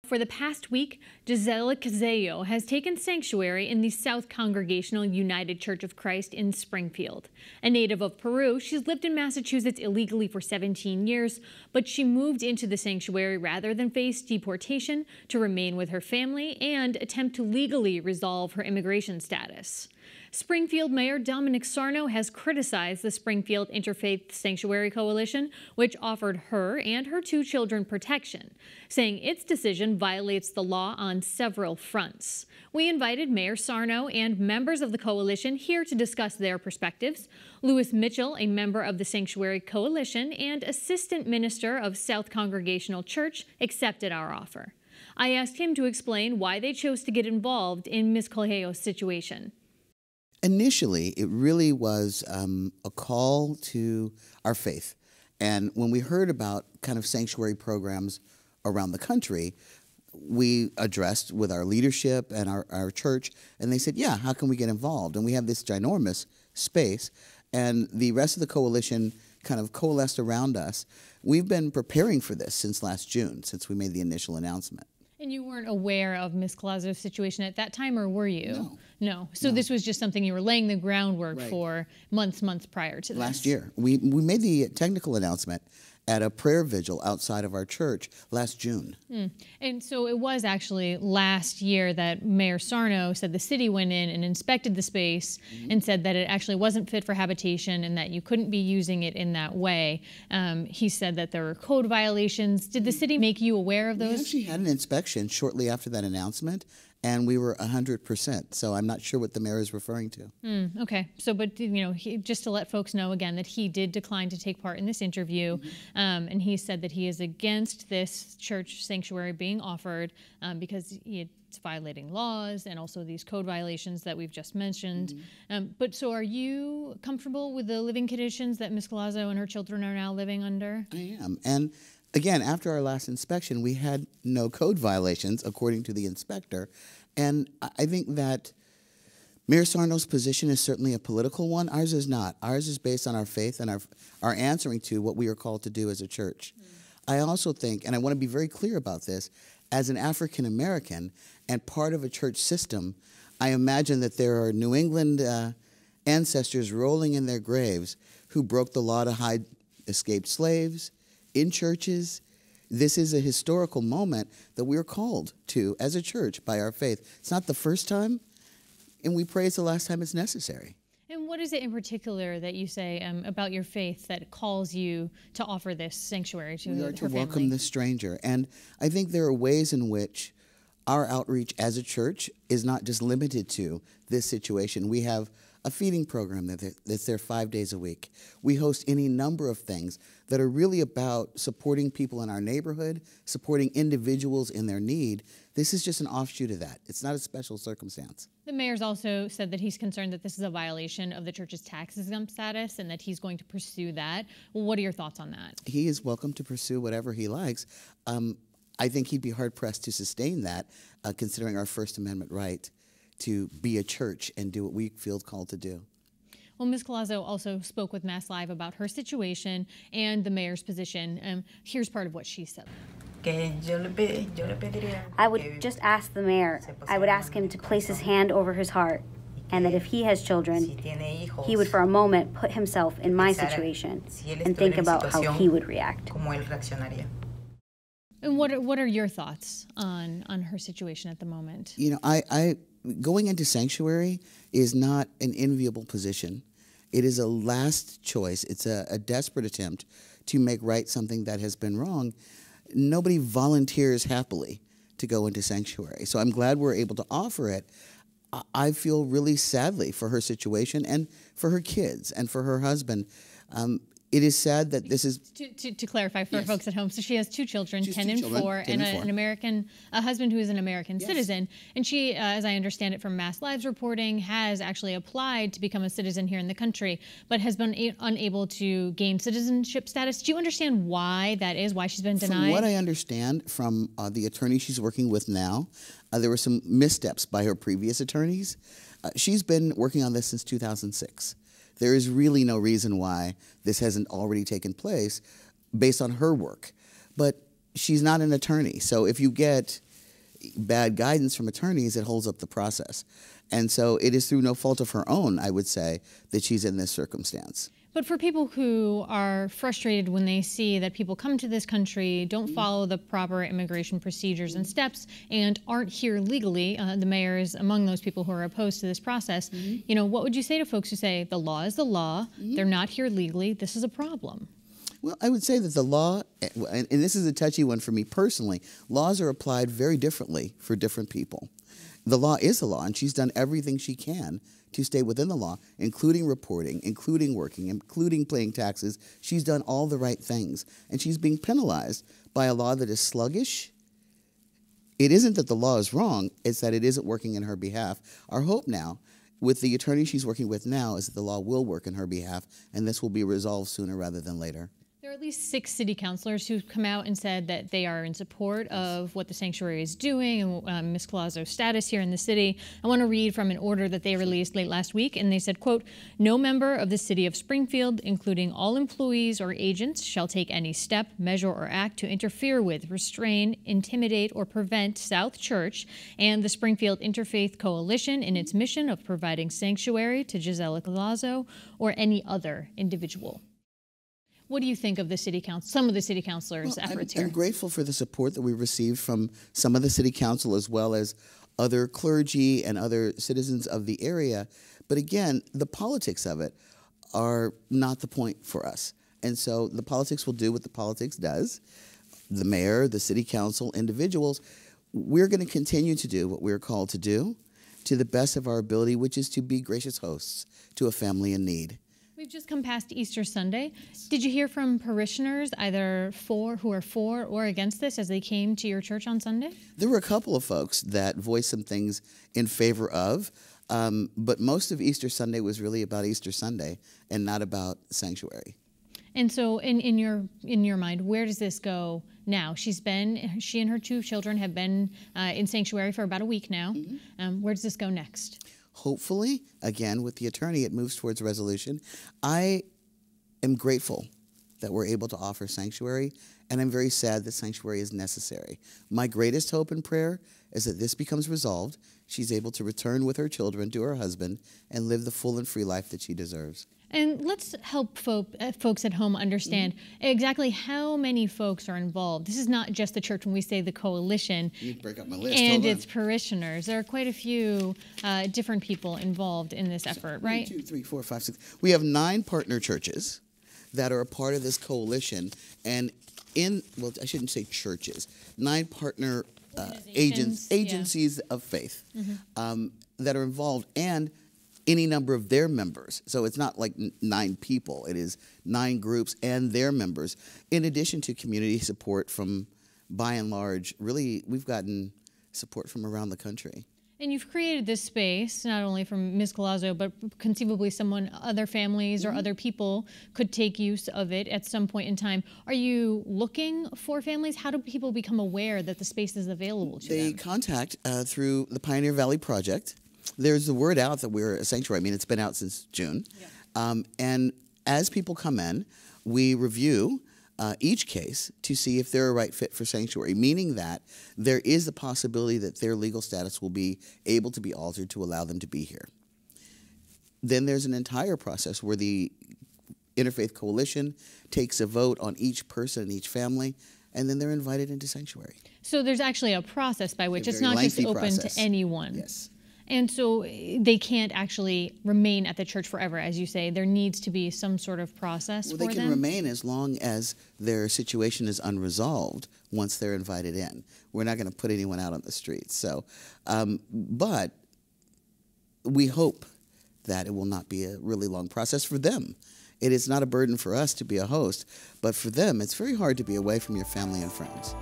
For the past week, Gisella Collazo has taken sanctuary in the South Congregational United Church of Christ in Springfield. A native of Peru, she's lived in Massachusetts illegally for 17 years, but she moved into the sanctuary rather than face deportation to remain with her family and attempt to legally resolve her immigration status. Springfield Mayor Domenic Sarno has criticized the Springfield Interfaith Sanctuary Coalition, which offered her and her 2 children protection, saying its decision violates the law on several fronts. We invited Mayor Sarno and members of the coalition here to discuss their perspectives. Louis Mitchell, a member of the Sanctuary Coalition and Assistant Minister of South Congregational Church, accepted our offer. I asked him to explain why they chose to get involved in Ms. Collazo's situation. Initially, it really was a call to our faith. And when we heard about kind of sanctuary programs around the country, we addressed with our leadership and our church, and they said, yeah, how can we get involved? And we have this ginormous space, and the rest of the coalition kind of coalesced around us. We've been preparing for this since last June, since we made the initial announcement. And you weren't aware of Ms. Collazo's situation at that time, or were you? No. No. So this was just something you were laying the groundwork Right. for months prior to this. Last year. We made the technical announcement at a prayer vigil outside of our church last June. And so it was actually last year that Mayor Sarno said the city went in and inspected the space and said that it actually wasn't fit for habitation and that you couldn't be using it in that way. He said that there were code violations. Did the city make you aware of those? We actually had an inspection shortly after that announcement, and we were 100%. So I'm not sure what the mayor is referring to. Okay. So, but, you know, just to let folks know again that he did decline to take part in this interview. And he said that he is against this church sanctuary being offered because it's violating laws and also these code violations that we've just mentioned. But so are you comfortable with the living conditions that Ms. Collazo and her children are now living under? I am. And again, after our last inspection, we had no code violations, according to the inspector. And I think that Mayor Sarno's position is certainly a political one. Ours is not. Ours is based on our faith and our answering to what we are called to do as a church. I also think, and I want to be very clear about this, as an African American and part of a church system, I imagine that there are New England ancestors rolling in their graves who broke the law to hide escaped slaves in churches. This is a historical moment that we are called to as a church by our faith. It's not the first time, and we pray it's the last time it's necessary. And what is it in particular that you say about your faith that calls you to offer this sanctuary to her family? We are to welcome the stranger. And I think there are ways in which our outreach as a church is not just limited to this situation. We have a feeding program that's there 5 days a week. We host any number of things that are really about supporting people in our neighborhood, supporting individuals in their need. This is just an offshoot of that. It's not a special circumstance. The mayor's also said that he's concerned that this is a violation of the church's tax-exempt status and that he's going to pursue that. Well, what are your thoughts on that? He is welcome to pursue whatever he likes. I think he'd be hard-pressed to sustain that, considering our First Amendment right to be a church and do what we feel called to do. Well, Ms. Collazo also spoke with Mass Live about her situation and the mayor's position. Here's part of what she said. I would just ask the mayor, I would ask him to place his hand over his heart, and that if he has children, he would for a moment put himself in my situation and think about how he would react. And what are your thoughts on her situation at the moment? You know, I going into sanctuary is not an enviable position. It is a last choice. It's a desperate attempt to make right something that has been wrong. Nobody volunteers happily to go into sanctuary. So I'm glad we're able to offer it. I feel really sadly for her situation and for her kids and for her husband. It is sad that this is... To clarify for folks at home, so she has 2 children, 10 and 4, 10 and a husband who is an American citizen. And she, as I understand it from Mass Live's reporting, has actually applied to become a citizen here in the country, but has been unable to gain citizenship status. Do you understand why that is, why she's been denied? From what I understand from the attorney she's working with now, there were some missteps by her previous attorneys. She's been working on this since 2006. There is really no reason why this hasn't already taken place based on her work. But she's not an attorney. So if you get bad guidance from attorneys, it holds up the process. And so it is through no fault of her own, I would say, that she's in this circumstance. But for people who are frustrated when they see that people come to this country, don't follow the proper immigration procedures and steps, and aren't here legally, the mayor is among those people who are opposed to this process, you know, what would you say to folks who say the law is the law, they're not here legally, this is a problem? Well, I would say that the law, and this is a touchy one for me personally, laws are applied very differently for different people. The law is the law, and she's done everything she can to stay within the law, including reporting, including working, including paying taxes. She's done all the right things, and she's being penalized by a law that is sluggish. It isn't that the law is wrong, it's that it isn't working in her behalf. Our hope now, with the attorney she's working with now, is that the law will work in her behalf, and this will be resolved sooner rather than later. There are at least 6 city councilors who've come out and said that they are in support of what the sanctuary is doing and Ms. Collazo's status here in the city. I want to read from an order that they released late last week, and they said, quote, "No member of the city of Springfield, including all employees or agents, shall take any step, measure, or act to interfere with, restrain, intimidate, or prevent South Church and the Springfield Interfaith Coalition in its mission of providing sanctuary to Gisella Collazo or any other individual." What do you think of the city council, some of the city councilors' efforts here? I'm grateful for the support that we received from some of the city council as well as other clergy and other citizens of the area. But again, the politics of it are not the point for us. And so the politics will do what the politics does. The mayor, the city council, individuals, we're going to continue to do what we're called to do to the best of our ability, which is to be gracious hosts to a family in need. We've just come past Easter Sunday. Did you hear from parishioners, either who are for or against this, as they came to your church on Sunday? There were a couple of folks that voiced some things in favor of, but most of Easter Sunday was really about Easter Sunday and not about sanctuary. And so, in your mind, where does this go now? She and her 2 children have been in sanctuary for about a week now. Where does this go next? Hopefully, again, with the attorney, it moves towards resolution. I am grateful that we're able to offer sanctuary, and I'm very sad that sanctuary is necessary. My greatest hope and prayer is that this becomes resolved. She's able to return with her children to her husband and live the full and free life that she deserves. And let's help folks at home understand exactly how many folks are involved. This is not just the church when we say the coalition Break up my list. and its parishioners. There are quite a few different people involved in this effort, right? 1, 2, 3, 4, 5, 6. We have 9 partner churches that are a part of this coalition, and well, I shouldn't say churches, 9 partner agencies of faith that are involved, and any number of their members. So it's not like 9 people. It is 9 groups and their members, in addition to community support from, by and large, really, we've gotten support from around the country. And you've created this space, not only from Ms. Collazo, but conceivably other families or other people could take use of it at some point in time. Are you looking for families? How do people become aware that the space is available to them? They contact through the Pioneer Valley Project. There's the word out that we're a sanctuary. I mean, it's been out since June. Yeah. And as people come in, we review each case to see if they're a right fit for sanctuary, meaning that there is the possibility that their legal status will be able to be altered to allow them to be here. Then there's an entire process where the Interfaith Coalition takes a vote on each person and each family, and then they're invited into sanctuary. So there's actually a process by which it's not just open to anyone. Yes. And so they can't actually remain at the church forever, as you say. There needs to be some sort of process for them. Well, they can remain as long as their situation is unresolved once they're invited in. We're not going to put anyone out on the streets. So, but we hope that it will not be a really long process for them. It is not a burden for us to be a host, but for them, it's very hard to be away from your family and friends.